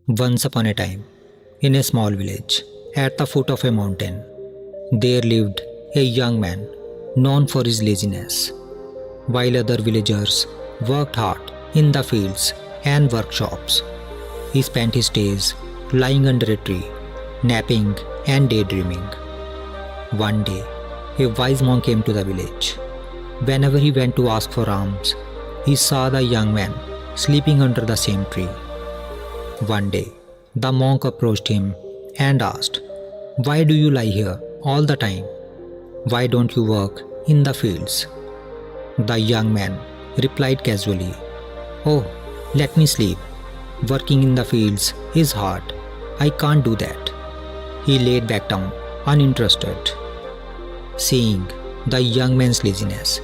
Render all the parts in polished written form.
Once upon a time, in a small village, at the foot of a mountain, there lived a young man known for his laziness. While other villagers worked hard in the fields and workshops, he spent his days lying under a tree, napping and daydreaming. One day, a wise monk came to the village. Whenever he went to ask for alms, he saw the young man sleeping under the same tree. One day, the monk approached him and asked, "Why do you lie here all the time? Why don't you work in the fields?" The young man replied casually, "Oh, let me sleep. Working in the fields is hard. I can't do that." He laid back down, uninterested. Seeing the young man's laziness,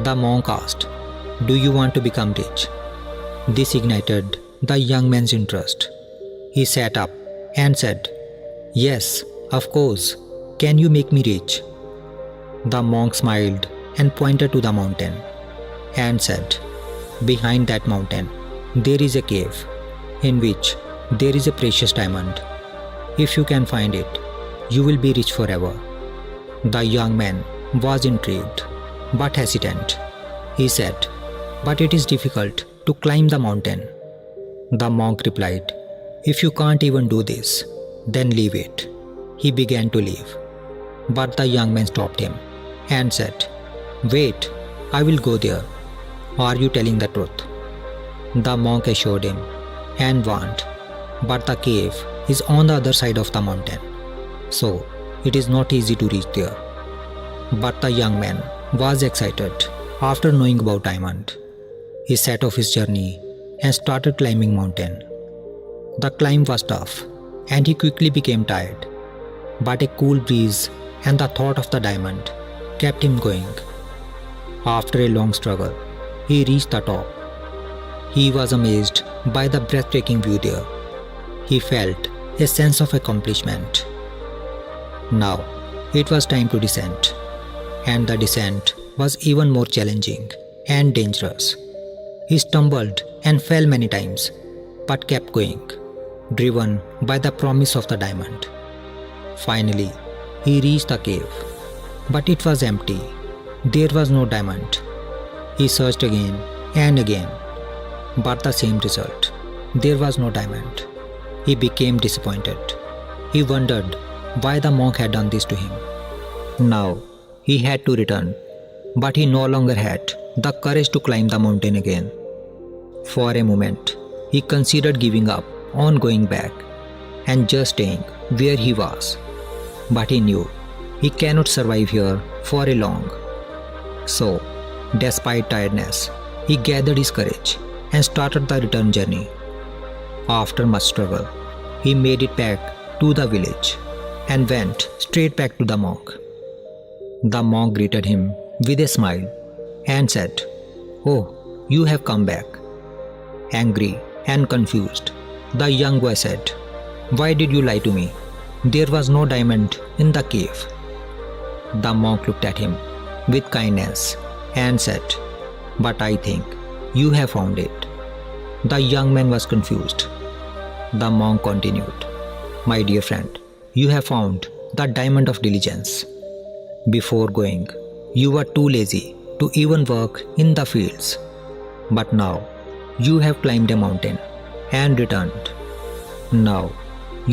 the monk asked, "Do you want to become rich?" This ignited the young man's interest. He sat up and said, "Yes, of course. Can you make me rich?" The monk smiled and pointed to the mountain and said, "Behind that mountain, there is a cave in which there is a precious diamond. If you can find it, you will be rich forever." The young man was intrigued but hesitant. He said, "But it is difficult to climb the mountain." The monk replied, "If you can't even do this, then leave it." He began to leave, but the young man stopped him and said, "Wait, I will go there. Are you telling the truth?" The monk assured him and warned, "But the cave is on the other side of the mountain, so it is not easy to reach there." But the young man was excited after knowing about diamond. He set off his journey and started climbing mountain. The climb was tough and he quickly became tired, but a cool breeze and the thought of the diamond kept him going. After a long struggle, he reached the top. He was amazed by the breathtaking view there. He felt a sense of accomplishment. Now, it was time to descend, and the descent was even more challenging and dangerous. He stumbled and fell many times, but kept going, driven by the promise of the diamond. Finally, he reached the cave, but it was empty. There was no diamond. He searched again and again, but the same result. There was no diamond. He became disappointed. He wondered why the monk had done this to him. Now, he had to return, but he no longer had the courage to climb the mountain again. For a moment, he considered giving up on going back and just staying where he was. But he knew he cannot survive here for a long. So, despite tiredness, he gathered his courage and started the return journey. After much struggle, he made it back to the village and went straight back to the monk. The monk greeted him with a smile and said, "Oh, you have come back." Angry and confused, the young boy said, "Why did you lie to me? There was no diamond in the cave." The monk looked at him with kindness and said, "But I think you have found it." The young man was confused. The monk continued, "My dear friend, you have found the diamond of diligence. Before going, you were too lazy to even work in the fields. But now, you have climbed a mountain and returned. Now,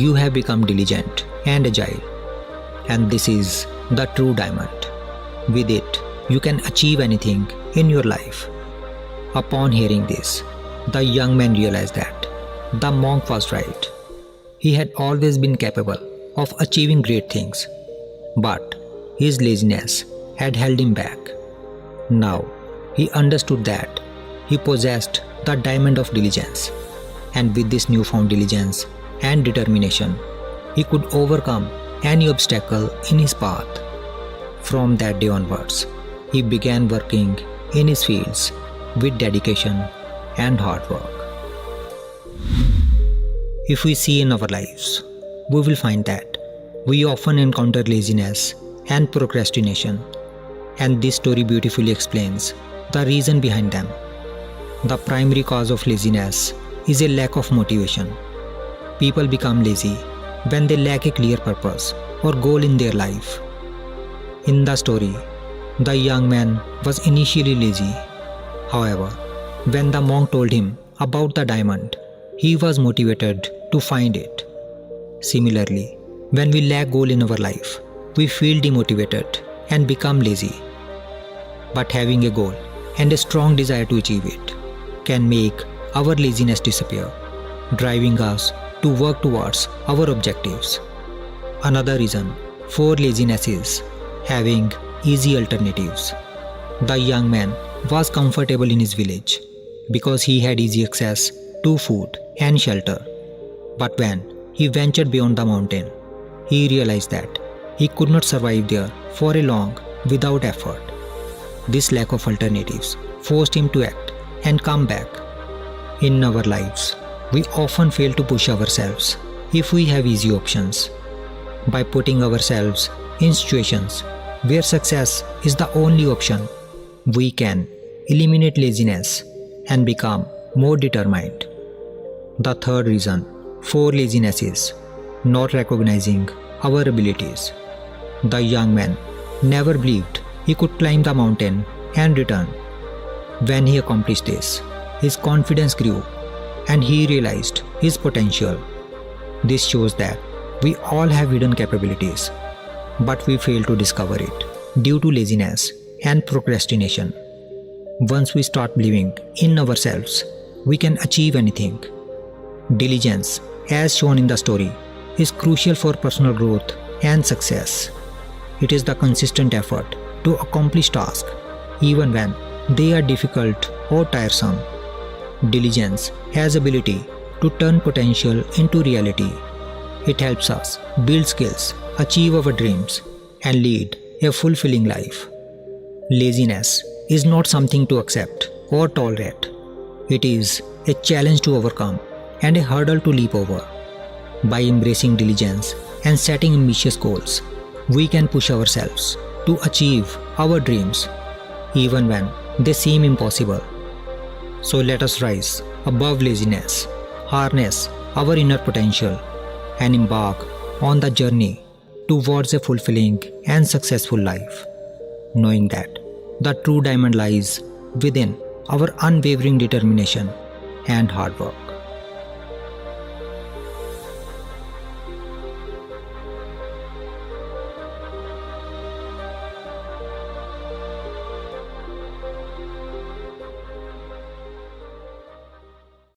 you have become diligent and agile. And this is the true diamond. With it, you can achieve anything in your life." Upon hearing this, the young man realized that the monk was right. He had always been capable of achieving great things, but his laziness had held him back. Now, he understood that he possessed the diamond of diligence, and with this newfound diligence and determination, he could overcome any obstacle in his path. From that day onwards, he began working in his fields with dedication and hard work. If we see in our lives, we will find that we often encounter laziness and procrastination, and this story beautifully explains the reason behind them. The primary cause of laziness is a lack of motivation. People become lazy when they lack a clear purpose or goal in their life. In the story, the young man was initially lazy. However, when the monk told him about the diamond, he was motivated to find it. Similarly, when we lack goal in our life, we feel demotivated and become lazy. But having a goal and a strong desire to achieve it can make our laziness disappear, driving us to work towards our objectives. Another reason for laziness is having easy alternatives. The young man was comfortable in his village because he had easy access to food and shelter. But when he ventured beyond the mountain, he realized that he could not survive there for a long without effort. This lack of alternatives forced him to act and come back. In our lives, we often fail to push ourselves if we have easy options. By putting ourselves in situations where success is the only option, we can eliminate laziness and become more determined. The third reason for laziness is not recognizing our abilities. The young man never believed he could climb the mountain and return. When he accomplished this, his confidence grew and he realized his potential. This shows that we all have hidden capabilities, but we fail to discover it due to laziness and procrastination. Once we start believing in ourselves, we can achieve anything. Diligence, as shown in the story, is crucial for personal growth and success. It is the consistent effort to accomplish tasks, even when they are difficult or tiresome. Diligence has ability to turn potential into reality. It helps us build skills, achieve our dreams, and lead a fulfilling life. Laziness is not something to accept or tolerate. It is a challenge to overcome and a hurdle to leap over. By embracing diligence and setting ambitious goals, we can push ourselves to achieve our dreams, even when they seem impossible. So let us rise above laziness, harness our inner potential, and embark on the journey towards a fulfilling and successful life, knowing that the true diamond lies within our unwavering determination and hard work.